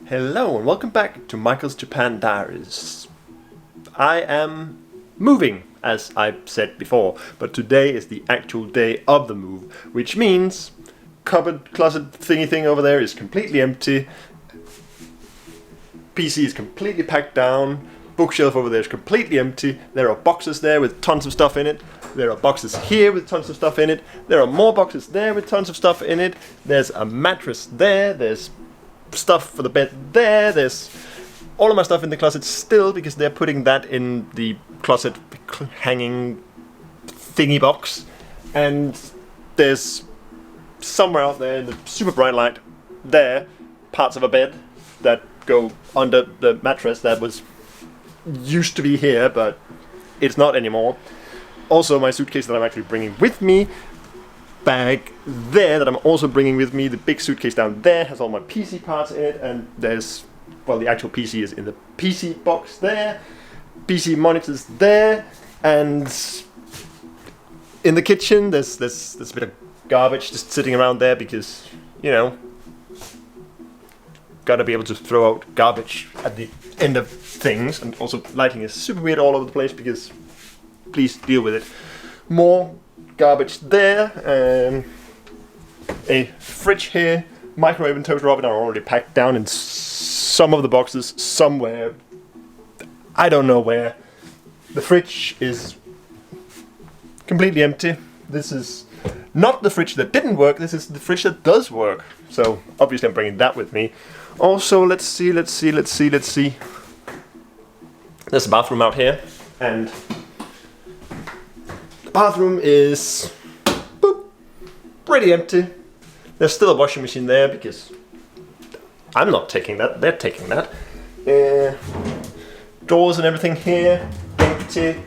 Hello and welcome back to Michael's Japan Diaries. I am moving, as I said before, but today is the actual day of the move, which means cupboard, closet thingy thing over there is completely empty, PC is completely packed down, bookshelf over there is completely empty, there are boxes there with tons of stuff in it, there are boxes here with tons of stuff in it, there are more boxes there with tons of stuff in it, there's a mattress there, there's stuff for the bed there, there's all of my stuff in the closet still because they're putting that in the closet hanging thingy box, and there's somewhere out there in the super bright light there parts of a bed that go under the mattress that was used to be here but it's not anymore. Also my suitcase that I'm actually bringing with me, bag there that I'm also bringing with me, the big suitcase down there has all my PC parts in it, and there's, well, the actual PC is in the PC box there, PC monitors there, and in the kitchen there's a bit of garbage just sitting around there because, you know, gotta be able to throw out garbage at the end of things. And also lighting is super weird all over the place because please deal with it. More garbage there, a fridge here, microwave and toaster oven are already packed down in some of the boxes somewhere, I don't know where. The fridge is completely empty. This is not the fridge that didn't work, this is the fridge that does work, so obviously I'm bringing that with me. Also, let's see. There's a bathroom out here, and the bathroom is pretty empty. There's still a washing machine there because I'm not taking that, they're taking that. Doors and everything here, empty.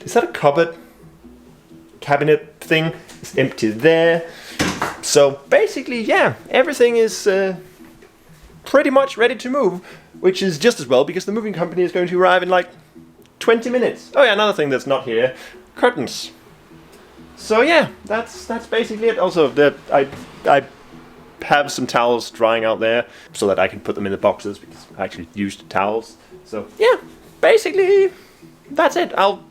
Is that a cupboard? Cabinet thing? It's empty there. So basically, yeah, everything is pretty much ready to move, which is just as well because the moving company is going to arrive in like 20 minutes. Oh yeah, another thing that's not here, curtains. So yeah, that's basically it. Also, I have some towels drying out there so that I can put them in the boxes because I actually used towels. So yeah, basically that's it. I'll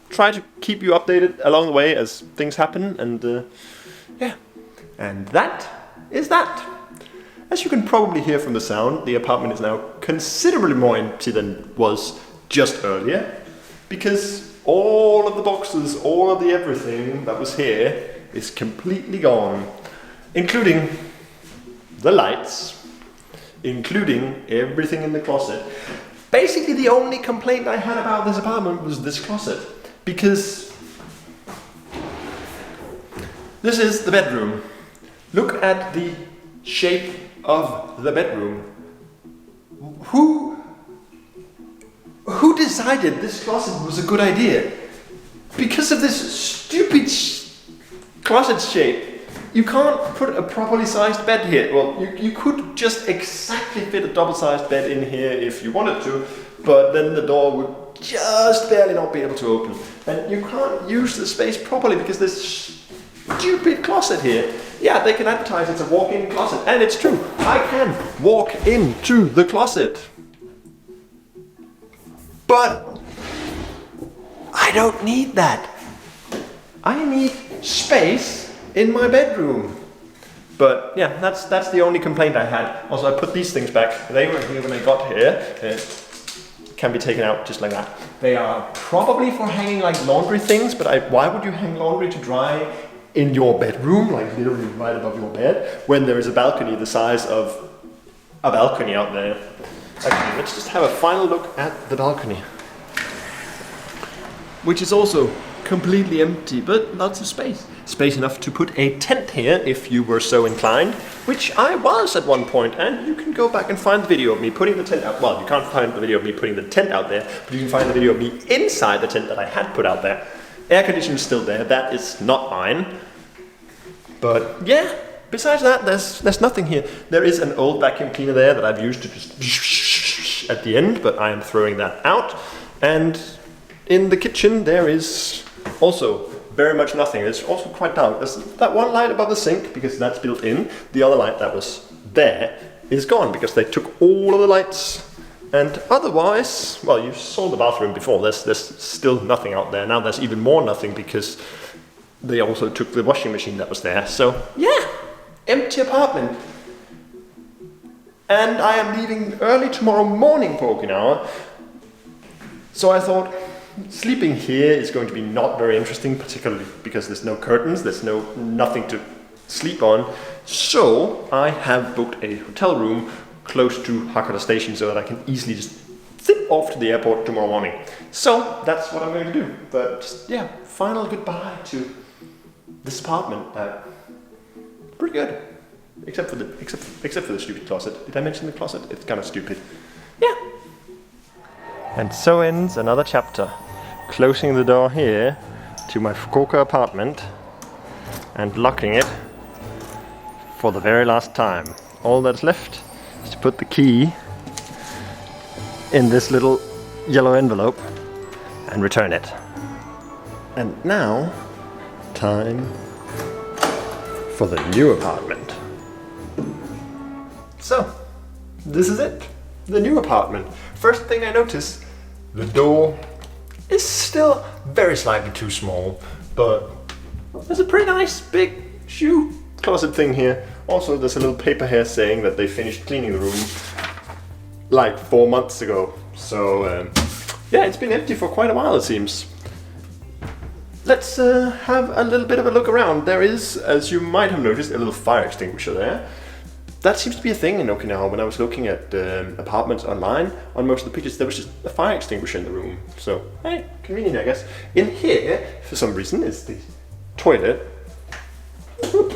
try to keep you updated along the way as things happen, and yeah, and that is that. As you can probably hear from the sound, the apartment is now considerably more empty than it was just earlier, because all of the boxes, all of the everything that was here is completely gone, including the lights, including everything in the closet. Basically the only complaint I had about this apartment was this closet, because this is the bedroom. Look at the shape of the bedroom. Who decided this closet was a good idea? Because of this stupid closet shape, you can't put a properly sized bed here. Well, you could just exactly fit a double-sized bed in here if you wanted to, but then the door would just barely not be able to open. And you can't use the space properly because this stupid closet here. Yeah, they can advertise it's a walk-in closet, and it's true. I can walk into the closet. But I don't need that. I need space in my bedroom. But yeah, that's the only complaint I had. Also, I put these things back. They were here when I got here. Can be taken out just like that. They are probably for hanging like laundry things, but why would you hang laundry to dry in your bedroom, like literally right above your bed, when there is a balcony the size of a balcony out there? Actually, let's just have a final look at the balcony, which is also completely empty, but lots of space. Space enough to put a tent here if you were so inclined, which I was at one point, and you can go back and find the video of me putting the tent out. Well, you can't find the video of me putting the tent out there, but you can find the video of me inside the tent that I had put out there. Air conditioning is still there, that is not mine. But yeah, besides that, there's nothing here. There is an old vacuum cleaner there that I've used to just at the end, but I am throwing that out. And in the kitchen there is also very much nothing. It's also quite dark. There's that one light above the sink because that's built in. The other light that was there is gone because they took all of the lights. And otherwise, well, you saw the bathroom before. There's still nothing out there. Now there's even more nothing because they also took the washing machine that was there. So yeah, empty apartment. And I am leaving early tomorrow morning for Okinawa. So I thought sleeping here is going to be not very interesting, particularly because there's no curtains, there's nothing to sleep on. So I have booked a hotel room close to Hakata Station so that I can easily just zip off to the airport tomorrow morning. So that's what I'm going to do. But yeah, final goodbye to this apartment. Pretty good. Except for the stupid closet. Did I mention the closet? It's kind of stupid. Yeah. And so ends another chapter. Closing the door here to my Fukuoka apartment and locking it for the very last time. All that's left is to put the key in this little yellow envelope and return it. And now, time for the new apartment. So, this is it. The new apartment. First thing I noticed, the door is still very slightly too small, but there's a pretty nice big shoe closet thing here. Also, there's a little paper here saying that they finished cleaning the room like 4 months ago. So, yeah, it's been empty for quite a while, it seems. Let's have a little bit of a look around. There is, as you might have noticed, a little fire extinguisher there. That seems to be a thing in Okinawa. When I was looking at apartments online, on most of the pictures, there was just a fire extinguisher in the room. So, hey, convenient, I guess. In here, for some reason, is the toilet. Whoop.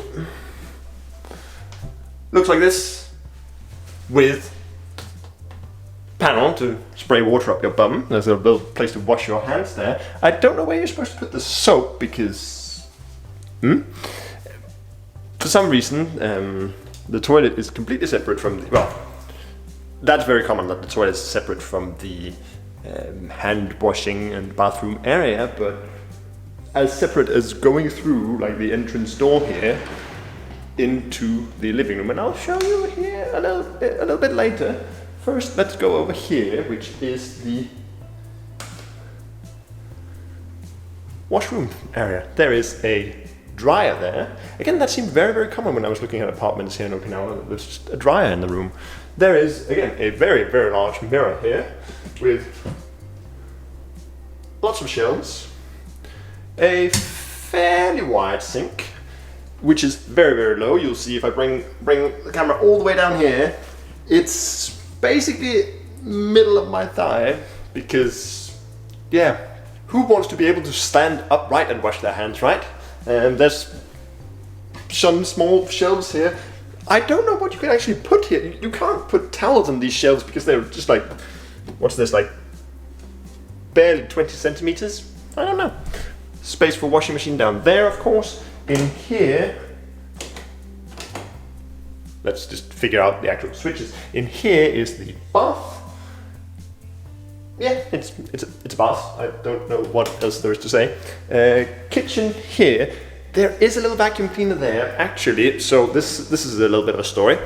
Looks like this, with panel to spray water up your bum. There's a little place to wash your hands there. I don't know where you're supposed to put the soap because, for some reason, the toilet is completely separate from the, well, that's very common that the toilet is separate from the hand washing and bathroom area, but as separate as going through like the entrance door here into the living room. And I'll show you here a little bit later. First, let's go over here, which is the washroom area. There is a dryer there. Again, that seemed very, very common when I was looking at apartments here in Okinawa. There's just a dryer in the room. There is, again, a very, very large mirror here with lots of shelves, a fairly wide sink, which is very, very low. You'll see if I bring the camera all the way down here, it's basically middle of my thigh because, yeah, who wants to be able to stand upright and wash their hands, right? There's some small shelves here. I don't know what you can actually put here. You can't put towels on these shelves because they're just like, what's this, like barely 20 centimeters? I don't know. Space for washing machine down there, of course. In here, let's just figure out the actual switches. In here is the bath. Yeah, it's a bath. I don't know what else there is to say. Kitchen here. There is a little vacuum cleaner there, actually. So this is a little bit of a story.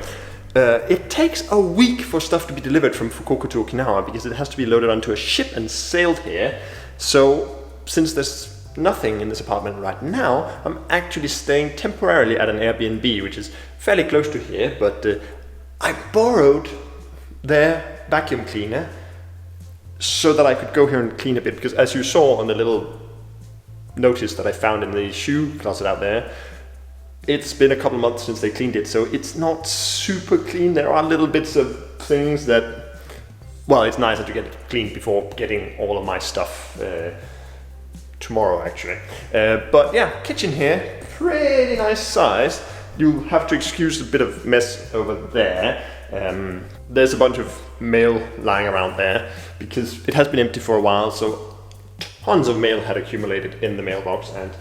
It takes a week for stuff to be delivered from Fukuoka to Okinawa because it has to be loaded onto a ship and sailed here. So since there's nothing in this apartment right now, I'm actually staying temporarily at an Airbnb, which is fairly close to here. But I borrowed their vacuum cleaner so that I could go here and clean a bit, because as you saw on the little notice that I found in the shoe closet out there, it's been a couple months since they cleaned it, so it's not super clean. There are little bits of things that, well, it's nicer to get it cleaned before getting all of my stuff tomorrow, actually. But yeah, kitchen here, pretty nice size. You have to excuse a bit of mess over there. There's a bunch of mail lying around there because it has been empty for a while, so tons of mail had accumulated in the mailbox, and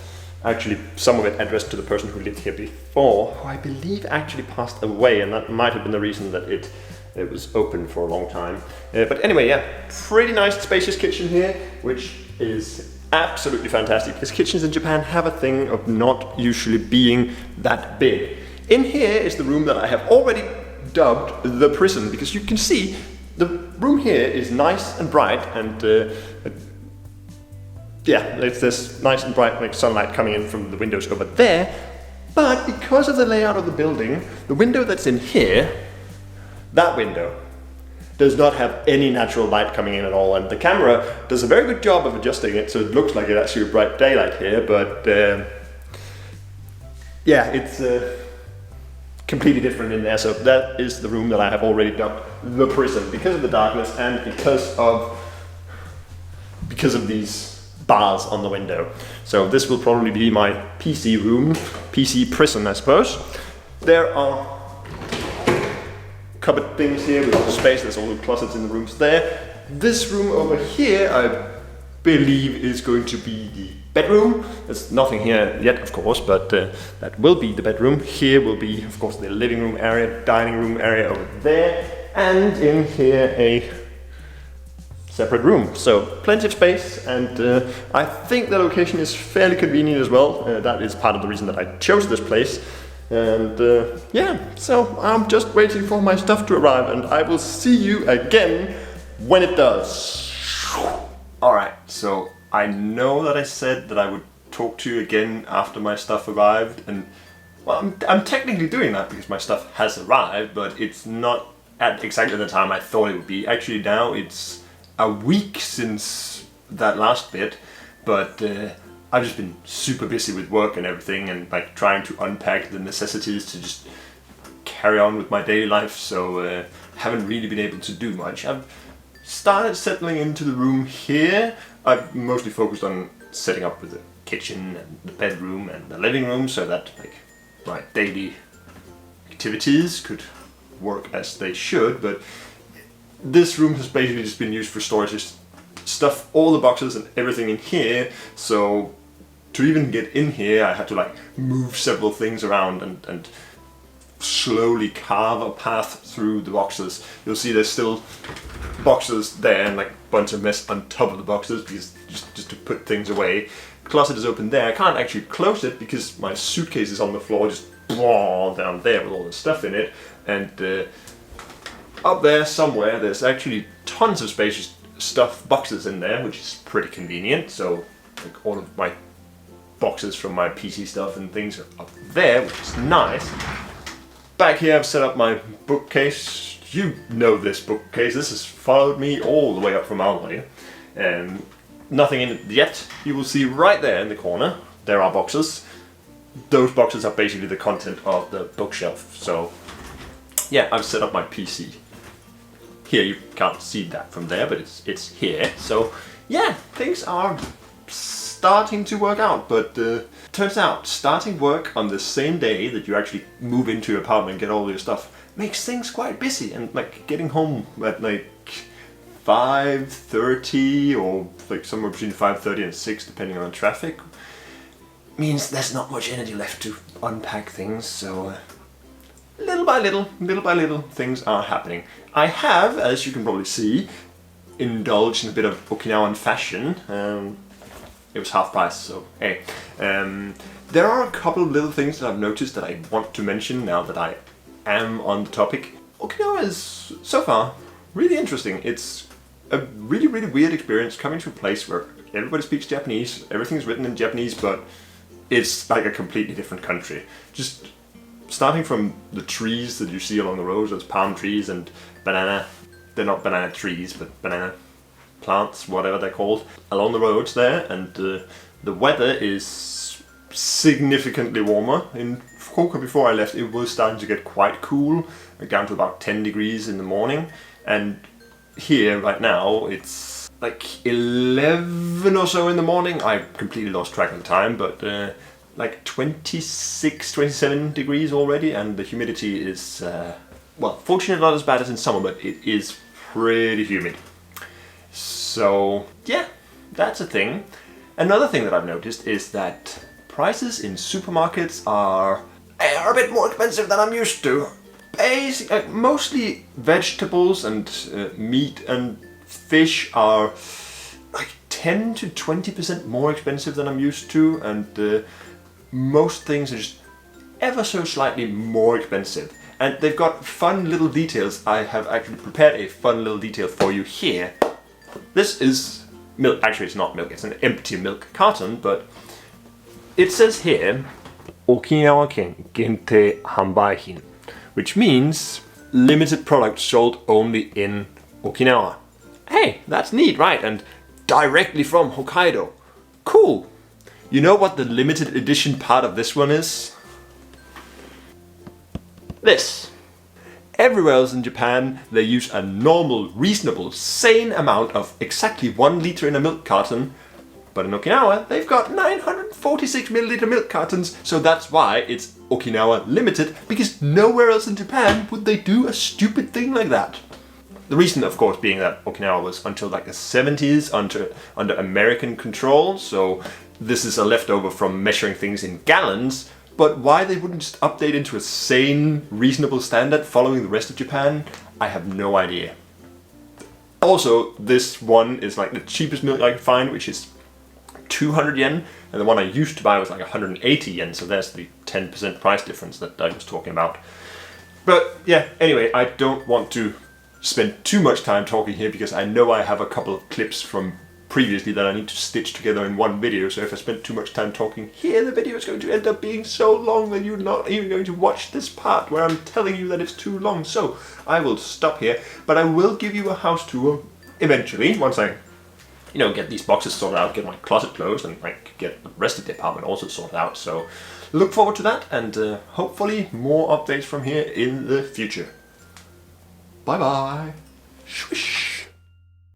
actually some of it addressed to the person who lived here before, who I believe actually passed away, and that might have been the reason that it was open for a long time. But anyway, yeah, pretty nice spacious kitchen here, which is absolutely fantastic because kitchens in Japan have a thing of not usually being that big. In here is the room that I have already dubbed the prison, because you can see the room here is nice and bright, and yeah, there's nice and bright like sunlight coming in from the windows over there. But because of the layout of the building, the window that's in here, that window, does not have any natural light coming in at all, and the camera does a very good job of adjusting it so it looks like it's actually a bright daylight here, but yeah, it's completely different in there. So that is the room that I have already dubbed the prison, because of the darkness and because of these bars on the window. So this will probably be my PC room, PC prison, I suppose. There are cupboard things here with all the space. There's all the closets in the rooms there. This room over here, I believe, is going to be the bedroom. There's nothing here yet, of course, but that will be the bedroom. Here will be, of course, the living room area, dining room area over there, and in here a separate room. So plenty of space, and I think the location is fairly convenient as well. That is part of the reason that I chose this place. And yeah, so I'm just waiting for my stuff to arrive, and I will see you again when it does. Alright, so I know that I said that I would talk to you again after my stuff arrived, and well, I'm technically doing that because my stuff has arrived, but it's not at exactly the time I thought it would be. Actually now it's a week since that last bit, but I've just been super busy with work and everything, and like trying to unpack the necessities to just carry on with my daily life, so haven't really been able to do much. I've started settling into the room here. I've mostly focused on setting up with the kitchen and the bedroom and the living room, so that like my daily activities could work as they should, but this room has basically just been used for storage. Just stuff all the boxes and everything in here, so to even get in here I had to like move several things around and slowly carve a path through the boxes. You'll see there's still boxes there and like a bunch of mess on top of the boxes, because just to put things away. The closet is open there. I can't actually close it because my suitcase is on the floor, just down there with all the stuff in it, and up there somewhere there's actually tons of space, just stuff boxes in there, which is pretty convenient. So like all of my boxes from my PC stuff and things are up there, which is nice. Back here I've set up my bookcase. You know this bookcase, this has followed me all the way up from Almere, and nothing in it yet. You will see right there in the corner there are boxes. Those boxes are basically the content of the bookshelf. So yeah, I've set up my PC. Here you can't see that from there, but it's here. So yeah, things are starting to work out, but turns out starting work on the same day that you actually move into your apartment and get all your stuff makes things quite busy, and like getting home at like 5:30 or like somewhere between 5:30 and 6 depending on traffic means there's not much energy left to unpack things. So little by little things are happening. I have, as you can probably see, indulged in a bit of Okinawan fashion. It was half price, so hey. There are a couple of little things that I've noticed that I want to mention now that I am on the topic. Okinawa is, so far, really interesting. It's a really weird experience coming to a place where everybody speaks Japanese, everything's written in Japanese, but it's like a completely different country. Just starting from the trees that you see along the roads, those palm trees and banana, they're not banana trees, but banana plants, whatever they're called, along the roads there, and the weather is significantly warmer. In Fukuoka before I left, it was starting to get quite cool, like down to about 10 degrees in the morning, and here right now it's like 11 or so in the morning. I completely lost track of the time, but like 26, 27 degrees already, and the humidity is, well, fortunately not as bad as in summer, but it is pretty humid. So yeah, that's a thing. Another thing that I've noticed is that prices in supermarkets are a bit more expensive than I'm used to. Mostly vegetables and meat and fish are like 10 to 20% more expensive than I'm used to, and most things are just ever so slightly more expensive. And they've got fun little details. I have actually prepared a fun little detail for you here. This is milk. Actually, it's not milk. It's an empty milk carton, but it says here, Okinawa ken gente hanbaihin, which means limited products sold only in Okinawa. Hey, that's neat, right? And directly from Hokkaido. Cool. You know what the limited edition part of this one is? This. Everywhere else in Japan, they use a normal, reasonable, sane amount of exactly 1 liter in a milk carton. But in Okinawa, they've got 946 milliliter milk cartons, so that's why it's Okinawa Limited, because nowhere else in Japan would they do a stupid thing like that. The reason, of course, being that Okinawa was until like the 70s under American control, so this is a leftover from measuring things in gallons, but why they wouldn't just update into a sane, reasonable standard following the rest of Japan, I have no idea. Also, this one is like the cheapest milk I could find, which is 200 yen, and the one I used to buy was like 180 yen, so there's the 10% price difference that I was talking about. But yeah, anyway, I don't want to spend too much time talking here because I know I have a couple of clips from previously that I need to stitch together in one video, so if I spend too much time talking here, the video is going to end up being so long that you're not even going to watch this part where I'm telling you that it's too long. So I will stop here, but I will give you a house tour eventually, once I get these boxes sorted out, get my closet closed, and like get the rest of the apartment also sorted out. So look forward to that, and hopefully more updates from here in the future. Bye bye. Swish.